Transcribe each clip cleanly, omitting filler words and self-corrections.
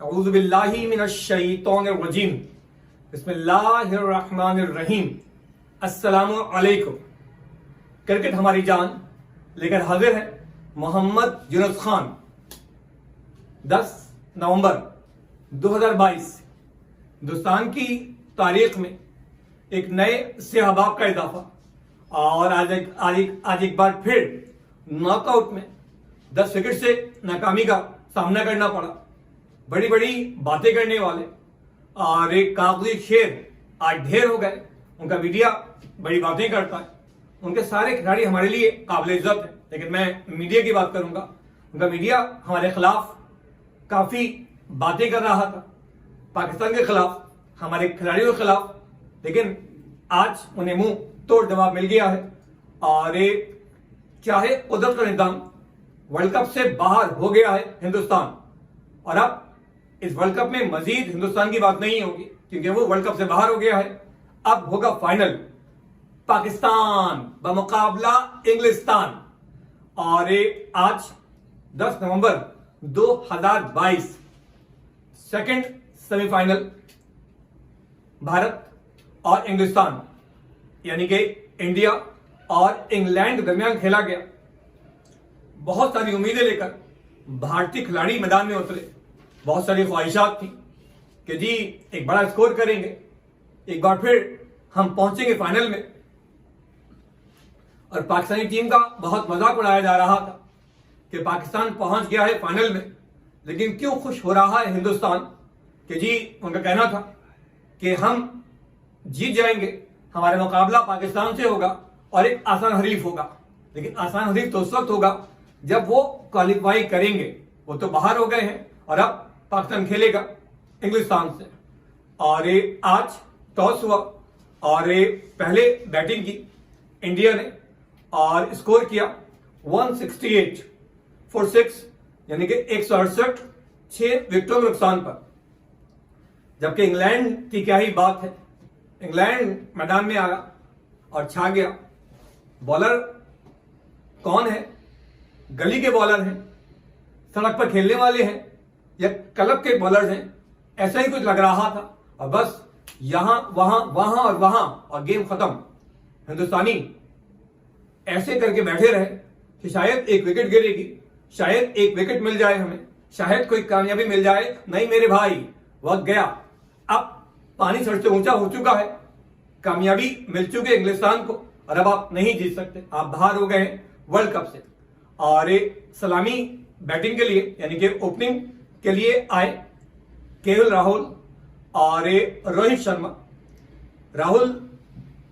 औज़ु बिल्लाहि मिनश शैतानिर रजीम। बिस्मिल्लाहिर रहमानिर रहीम। अस्सलामु अलैकुम। क्रिकेट हमारी जान लेकर हाजिर है मोहम्मद यूनुस खान। 10 नवंबर 2022 हिंदुस्तान की तारीख में एक नए सियाहबाब का इजाफा और आज एक बार फिर नॉकआउट में 10 विकेट से नाकामी का सामना करना पड़ा। बड़ी बड़ी बातें करने वाले और एक कागजी शेर आज ढेर हो गए। उनका मीडिया बड़ी बातें करता है, उनके सारे खिलाड़ी हमारे लिए काबिल इज्जत है, लेकिन मैं मीडिया की बात करूंगा। उनका मीडिया हमारे खिलाफ काफी बातें कर रहा था, पाकिस्तान के खिलाफ, हमारे खिलाड़ियों के खिलाफ, लेकिन आज उन्हें मुंह तोड़ जवाब मिल गया है। और चाहे कुदरत का निजाम वर्ल्ड कप से बाहर हो गया है हिंदुस्तान, और अब इस वर्ल्ड कप में मजीद हिंदुस्तान की बात नहीं होगी क्योंकि वो वर्ल्ड कप से बाहर हो गया है। अब होगा फाइनल पाकिस्तान बमुकाबला इंग्लिस्तान। और आज 10 नवंबर 2022 सेकंड सेमीफाइनल भारत और इंग्लिस्तान यानी कि इंडिया और इंग्लैंड के दरमियान खेला गया। बहुत सारी उम्मीदें लेकर भारतीय खिलाड़ी मैदान में उतरे। बहुत सारी ख्वाहिशात थी कि जी एक बड़ा स्कोर करेंगे, एक बार फिर हम पहुंचेंगे फाइनल में। और पाकिस्तानी टीम का बहुत मजाक उड़ाया जा रहा था कि पाकिस्तान पहुंच गया है फाइनल में, लेकिन क्यों खुश हो रहा है हिंदुस्तान कि जी उनका कहना था कि हम जीत जाएंगे, हमारा मुकाबला पाकिस्तान से होगा और एक आसान हरीफ होगा। लेकिन आसान हरीफ तो उस वक्त होगा जब वो क्वालिफाई करेंगे। वो तो बाहर हो गए हैं और अब पाकिस्तान खेलेगा इंग्लिस्तान से। और आज टॉस हुआ और पहले बैटिंग की इंडिया ने और स्कोर किया 168 फॉर 6 यानी कि 168 6 विकेटों के नुकसान पर। जबकि इंग्लैंड की क्या ही बात है, इंग्लैंड मैदान में आया और छा गया। बॉलर कौन है? गली के बॉलर हैं, सड़क पर खेलने वाले हैं या क्लब के बॉलर्स हैं, ऐसा ही कुछ लग रहा था। और बस यहां वहां और वहां और गेम खत्म। हिंदुस्तानी ऐसे करके बैठे रहे कि शायद एक विकेट गिरेगी, शायद एक विकेट मिल जाए हमें, शायद कोई कामयाबी मिल जाए। नहीं मेरे भाई, वक्त गया। अब पानी सर से ऊंचा हो चुका है, कामयाबी मिल चुकी है इंग्लिस्तान को और अब आप नहीं जीत सकते, आप बाहर हो गए हैं वर्ल्ड कप से। और सलामी बैटिंग के लिए यानी कि ओपनिंग के लिए आए केएल राहुल और रोहित शर्मा। राहुल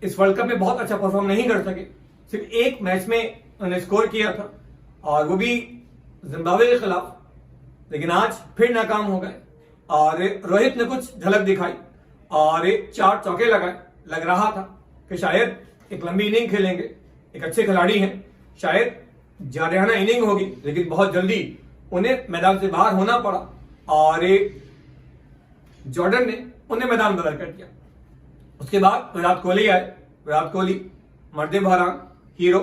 इस वर्ल्ड कप में बहुत अच्छा परफॉर्म नहीं कर सके, सिर्फ एक मैच में उन्होंने स्कोर किया था और वो भी जिम्बाब्वे के खिलाफ, लेकिन आज फिर नाकाम हो गए। और रोहित ने कुछ झलक दिखाई और 4 चौके लगाए। लग रहा था कि शायद एक लंबी इनिंग खेलेंगे, एक अच्छे खिलाड़ी हैं, शायद जारहाना इनिंग होगी, लेकिन बहुत जल्दी उन्हें मैदान से बाहर होना पड़ा और जॉर्डन ने उन्हें मैदान बदल कर दिया। उसके बाद विराट कोहली आए। विराट कोहली मर्दे बहरान, हीरो,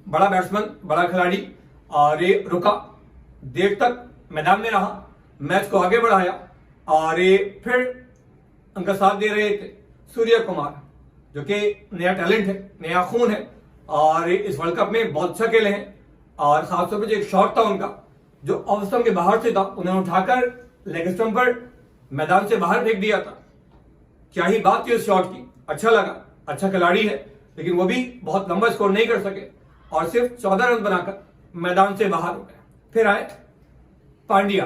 बड़ा बैट्समैन, बड़ा खिलाड़ी, और रुका, देर तक मैदान में रहा, मैच को आगे बढ़ाया। और फिर उनका साथ दे रहे थे सूर्य कुमार, जो कि नया टैलेंट है, नया खून है और इस वर्ल्ड कप में बहुत अच्छा खेले हैं। और खासतौर पर जो एक शॉट था उनका, जो ऑफ स्टंप के बाहर से था, उन्होंने उठाकर लेग स्टंप पर मैदान से बाहर फेंक दिया था। क्या ही बात थी उस शॉट की, अच्छा लगा। अच्छा खिलाड़ी है, लेकिन वो भी बहुत लंबा स्कोर नहीं कर सके और सिर्फ 14 रन बनाकर मैदान से बाहर हो गए। फिर आए पांड्या।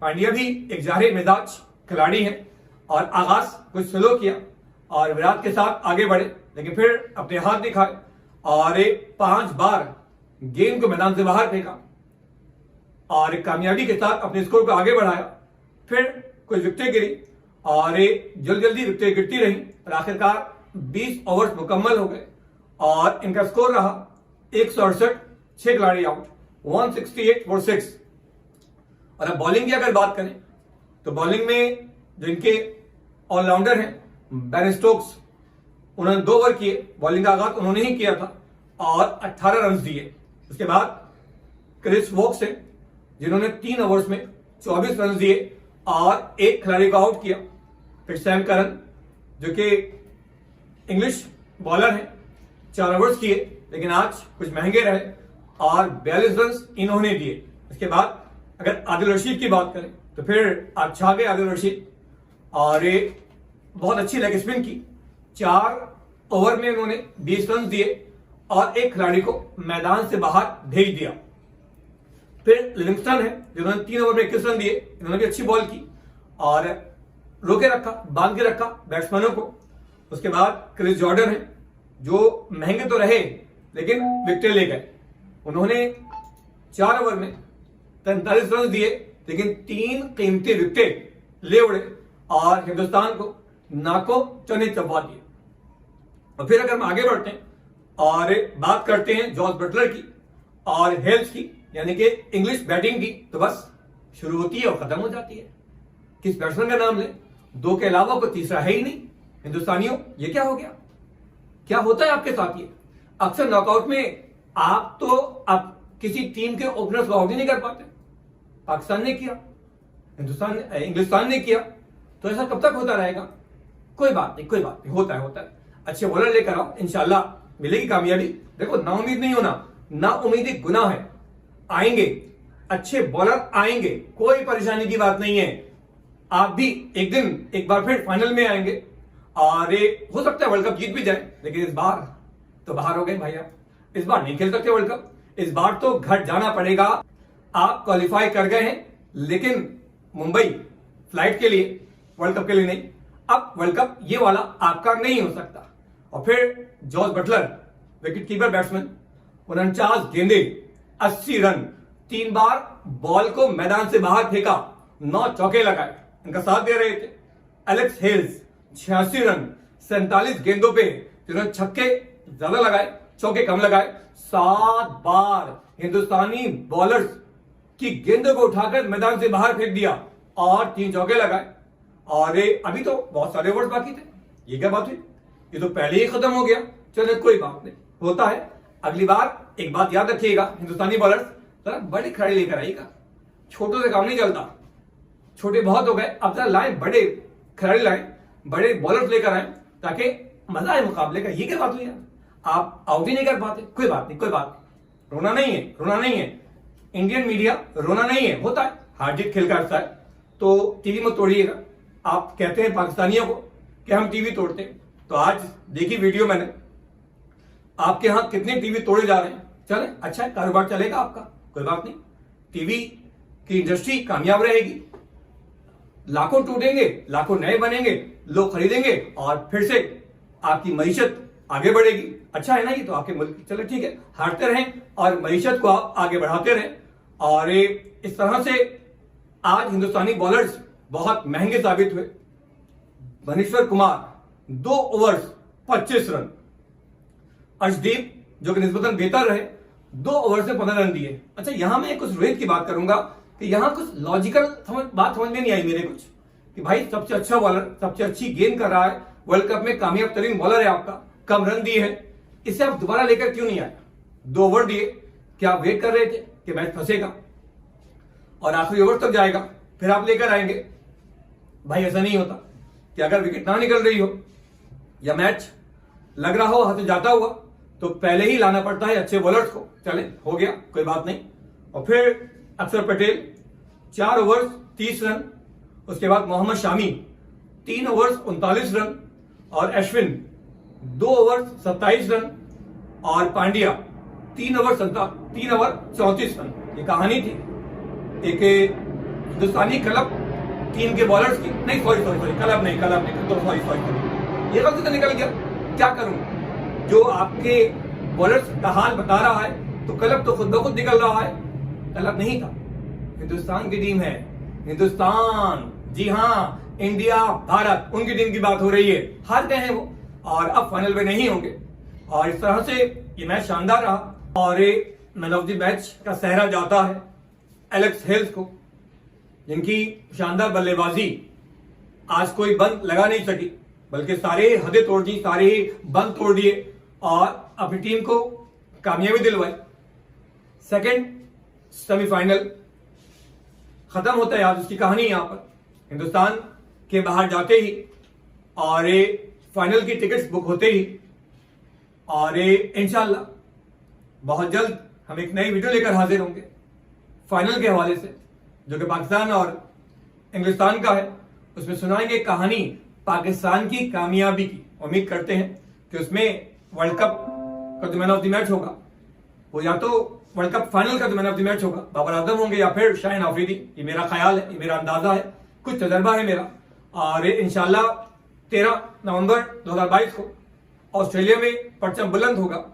पांड्या भी एक जाहिर मिजाज खिलाड़ी है और आगाज कुछ स्लो किया और विराट के साथ आगे बढ़े, लेकिन फिर अपने हाथ दिखाए और 5 बार गेंद को मैदान से बाहर फेंका और कामयाबी के साथ अपने स्कोर को आगे बढ़ाया। फिर कुछ विकेटें गिरी और जल्दी विकेटें गिरती रही और आखिरकार 20 ओवर्स मुकम्मल हो गए और इनका स्कोर रहा 168, 6 खिलाड़ी आउट, 168 फॉर 6। और अब बॉलिंग की अगर बात करें तो बॉलिंग में जो इनके ऑलराउंडर हैं बेन स्टोक्स, उन्होंने 2 ओवर किए, बॉलिंग का आगाज उन्होंने ही किया था और 18 रन दिए। उसके बाद क्रिस वोक्स है जिन्होंने 3 ओवर्स में 24 रन दिए और एक खिलाड़ी को आउट किया। फिर सैम करन जो कि इंग्लिश बॉलर हैं, 4 ओवर्स किए, लेकिन आज कुछ महंगे रहे और 42 रन इन्होंने दिए। इसके बाद अगर आदिल रशीद की बात करें तो फिर आज छा गए आदिल रशीद और बहुत अच्छी लेग स्पिन की। 4 ओवर में उन्होंने 20 रन दिए और एक खिलाड़ी को मैदान से बाहर भेज दिया। फिर लिविंगस्टन है जिन्होंने 3 ओवर में 21 रन दिए, इन्होंने भी अच्छी बॉल की और रोके रखा, बांध के रखा बैट्समैनों को। उसके बाद क्रिस जॉर्डन है जो महंगे तो रहे लेकिन विकेट ले गए। उन्होंने 4 ओवर में 43 रन दिए लेकिन 3 कीमती विकेट ले उड़े और हिंदुस्तान को नाको चने चबा दिए। और फिर अगर हम आगे बढ़ते हैं और बात करते हैं जॉस बटलर की और हेल्थ की, यानी कि इंग्लिश बैटिंग की, तो बस शुरू होती है और खत्म हो जाती है। किस बैट्समैन का नाम ले, 2 के अलावा कोई तीसरा है ही नहीं। हिंदुस्तानियों, ये क्या हो गया? क्या होता है आपके साथ? ये अक्सर नॉकआउट में आप किसी टीम के ओपनर्स को आउट ही नहीं कर पाते। पाकिस्तान ने किया, इंग्लिस्तान ने किया, तो ऐसा कब तक होता रहेगा? कोई बात नहीं, होता है। अच्छे बॉलर लेकर आओ, इंशाल्लाह मिलेगी कामयाबी। देखो, नाउमीद नहीं होना, ना उम्मीदी गुनाह है। आएंगे अच्छे बॉलर, आएंगे, कोई परेशानी की बात नहीं है। आप भी एक बार फिर फाइनल में आएंगे और हो सकता है वर्ल्ड कप जीत भी जाए, लेकिन इस बार तो बाहर हो गए भाई। आप इस बार नहीं खेल सकते वर्ल्ड कप, इस बार तो घर जाना पड़ेगा। आप क्वालिफाई कर गए हैं लेकिन मुंबई फ्लाइट के लिए, वर्ल्ड कप के लिए नहीं। अब वर्ल्ड कप ये वाला आपका नहीं हो सकता। और फिर Jos Buttler, wicket keeper batsman, 49 गेंदे, 80 रन, 3 बार बॉल को मैदान से बाहर फेंका, 9 चौके लगाए, इनका साथ दे रहे थे। एलेक्स हेल्स 86 रन, 47 गेंदों पे, जिन्होंने छक्के ज्यादा लगाए, चौके कम लगाए। 7 बार हिंदुस्तानी बॉलर्स की गेंदों को उठाकर मैदान से बाहर फेंक दिया और 3 चौके लगाए। और अभी तो बहुत सारे ओवर्स बाकी थे। ये क्या बात हुई? ये तो पहले ही खत्म हो गया। चलो कोई बात नहीं, होता है। अगली बार एक बात याद रखिएगा, हिंदुस्तानी बॉलर्स जरा बड़े खिलाड़ी लेकर आइएगा। छोटों से काम नहीं चलता, छोटे बहुत हो गए, अब जरा लाएं, बड़े खिलाड़ी लाएं, बड़े बॉलर्स लेकर आए ताकि मजा आए मुकाबले का। ये क्या बात हुई यार? आप आउट ही नहीं कर पाते। कोई बात नहीं, रोना नहीं है। इंडियन मीडिया रोना नहीं है, होता है, हार जीत खेल का हिस्सा है, तो टीवी मत तोड़िएगा। आप कहते हैं पाकिस्तानियों को कि हम टीवी तोड़ते हैं, तो आज देखी वीडियो मैंने, आपके यहां कितने टीवी तोड़े जा रहे हैं। चले, अच्छा है, कारोबार चलेगा आपका, कोई बात नहीं। टीवी की इंडस्ट्री कामयाब रहेगी, लाखों टूटेंगे, लाखों नए बनेंगे, लोग खरीदेंगे और फिर से आपकी मईशत आगे बढ़ेगी। अच्छा है ना ये तो आपके मुल्क की। चलो ठीक है, हारते रहें और मईशत को आप आगे बढ़ाते रहें। और इस तरह से आज हिंदुस्तानी बॉलर्स बहुत महंगे साबित हुए। भुवनेश्वर कुमार 2 ओवर्स 25 रन, अर्शदीप जो कि निस्बतन बेहतर रहे, 2 ओवर से 15 रन दिए। अच्छा, यहां मैं कुछ रोहित की बात करूंगा कि यहां कुछ लॉजिकल बात समझ में नहीं आई मेरे कुछ, कि भाई सबसे अच्छा बॉलर, सबसे अच्छी गेंद कर रहा है, वर्ल्ड कप में कामयाब तरीन बॉलर है आपका, कम रन दिए हैं, इसे आप दोबारा लेकर क्यों नहीं आए? 2 ओवर दिए, क्या आप वेट कर रहे थे कि मैच फंसेगा और आखिरी ओवर तक जाएगा फिर आप लेकर आएंगे? भाई ऐसा नहीं होता कि अगर विकेट ना निकल रही हो या मैच लग रहा हो हाथ से जाता हुआ, तो पहले ही लाना पड़ता है अच्छे बॉलर्स को। चले, हो गया, कोई बात नहीं। और फिर अक्षर पटेल 4 ओवर्स 30 रन, उसके बाद मोहम्मद शामी 3 ओवर्स 39 रन और अश्विन 2 ओवर 27 रन और पांड्या 3 ओवर 34 रन। ये कहानी थी एक हिंदुस्तानी क्लब टीम के बॉलर्स की। नहीं, सॉरी, क्लब नहीं, सॉरी, ये गलती तो निकल गया, क्या करूं? जो आपके बॉलर्स का हाल बता रहा है तो क्लब तो खुद ब खुद निकल रहा है। क्लब नहीं था, हिंदुस्तान की टीम है। हिंदुस्तान, जी हां, इंडिया, भारत, उनकी टीम की बात हो रही है। हार गए हैं वो और अब फाइनल में नहीं होंगे। और इस तरह से ये मैच शानदार रहा और मैन ऑफ द मैच का सहरा जाता है एलेक्स हेल्स को, जिनकी शानदार बल्लेबाजी आज कोई बंद लगा नहीं सकी, बल्कि सारे हदें तोड़ दी, सारे बंद तोड़ दिए और अपनी टीम को कामयाबी दिलवाई। सेकंड सेमीफाइनल खत्म होता है आज उसकी कहानी। यहां पर हिंदुस्तान के बाहर जाते ही और ये फाइनल की टिकट्स बुक होते ही और ये इंशाल्लाह बहुत जल्द हम एक नई वीडियो लेकर हाजिर होंगे फाइनल के हवाले से, जो कि पाकिस्तान और इंग्लिस्तान का है। उसमें सुनाएंगे कहानी पाकिस्तान की कामयाबी की। उम्मीद करते हैं कि उसमें वर्ल्ड कप का जो मैन ऑफ द मैच होगा वो या तो वर्ल्ड कप फाइनल का जो मैन ऑफ द मैच होगा बाबर आजम होंगे या फिर शाहीन आफरीदी। ये मेरा ख्याल है, ये मेरा अंदाजा है, कुछ तजर्बा है मेरा। और इंशाल्लाह 13 नवंबर 2022 को ऑस्ट्रेलिया में परचम बुलंद होगा।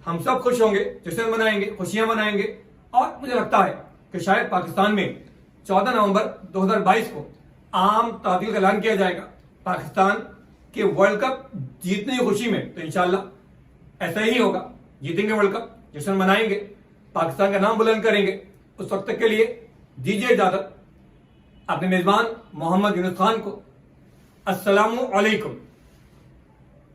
हम सब खुश होंगे, जश्न मनाएंगे, खुशियां मनाएंगे। और मुझे लगता है कि शायद पाकिस्तान में 14 नवंबर 2022 को आम तातील का ऐलान किया जाएगा पाकिस्तान के वर्ल्ड कप जीतने की खुशी में। तो इंशाल्लाह ऐसा ही होगा, जीतेंगे वर्ल्ड कप, जश्न मनाएंगे, पाकिस्तान का नाम बुलंद करेंगे। उस वक्त तक के लिए दीजिए इजाजत अपने मेजबान मोहम्मद यूनुस खान को। अस्सलामु अलैकुम।